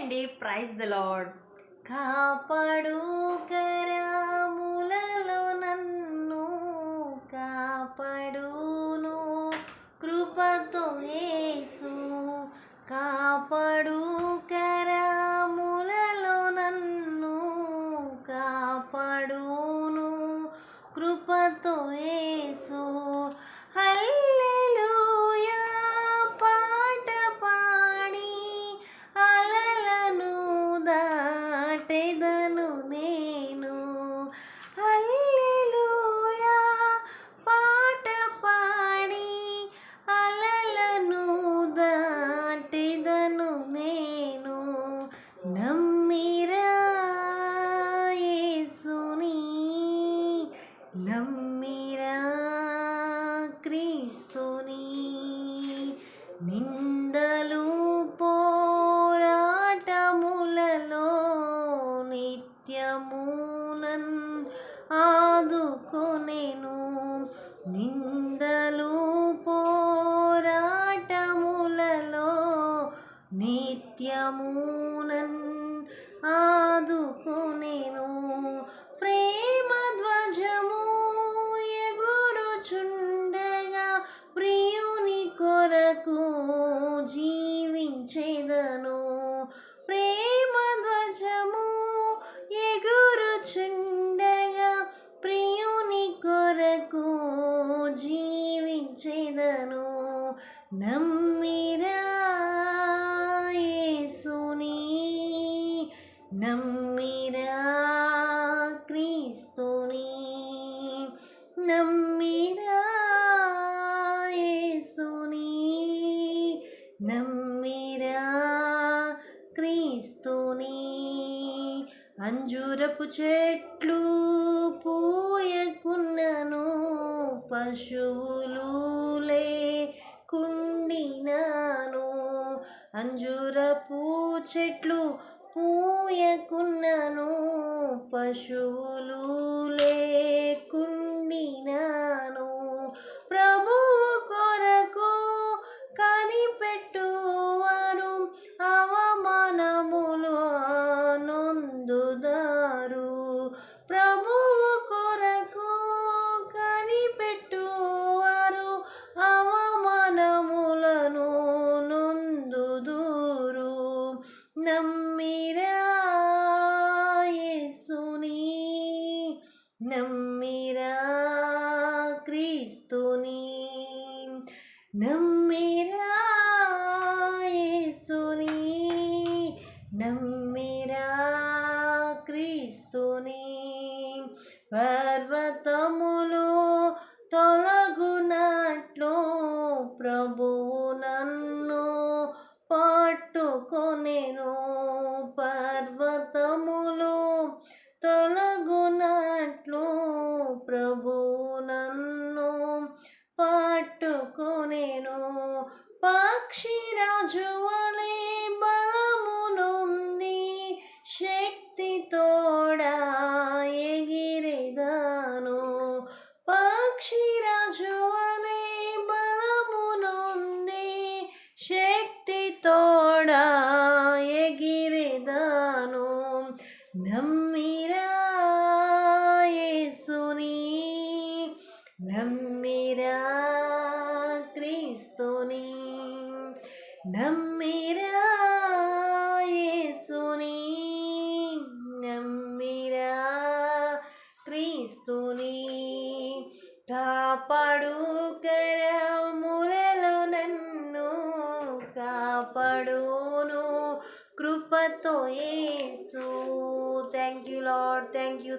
అండి. Praise the lord. కాపాడు కరములలో నన్ను కాపాడును కృపతో యేసు. కాపాడు కరములలో నన్ను కాపాడును కృపతో యేసు. హల్లెలూయా పాట పాడి అలలను దాటెదను నేను. హల్లెలూయా పాట పాడి అలలను దాటెదను నేను. నమ్మిరా యేసుని, నమ్మిరా క్రీస్తుని. నిందలు పోరాటములలో నిత్యము నన్ను ఆదుకొనెను. నిందలు పోరాటములలో నిత్యము నన్ను ఆదుకొనెను. ప్రేమ ధ్వజము ఎగురుచుండగా ప్రియుని కొరకు జీవించెదను. ప్రేమ ధ్వజము ఎగురుచుండగా ప్రియుని కొరకు జీవించెదను. నమ్మిరా యేసుని, నమ్మిరా క్రీస్తుని. నమ్మిరా యేసుని, నమ్మిరా క్రీస్తుని. అంజూరపు చెట్లు పూయకున్నను పశువులు లేకుండినాను. అంజూరపు చెట్లు పూయకున్నను పశువులు లేకుండినాను. ప్రభువు కొరకు కనిపెట్టువారు అవమానములు నొందుదారు. ప్రభువు కొరకు కనిపెట్టువారు అవమానములను నొందుదురు. నమ్మిరా యేసుని, నమ్మిరా క్రీస్తుని. నమ్మిరా యేసుని, నమ్మిరా క్రీస్తుని. పర్వతములు తొలగునట్లు ప్రభువు నన్ను పట్టుకొనెను. పర్వతములు తొలగునట్లు ప్రభువు నన్ను పట్టుకొనెను. పక్షిరాజు వలె బలము నొంది శక్తి తోడా ఎగిరెదను. పక్షిరాజు వలె బలము నొంది శక్తి తోడా ఎగిరెదను. నమ్మిరా యేసుని, నమ్మిరా క్రీస్తుని. నమ్మిరా యేసుని, నమ్మిరా క్రీస్తుని. కాపాడు కరములలో నన్ను కాపాడును కృపతో Yesu. Thank you Lord, thank you.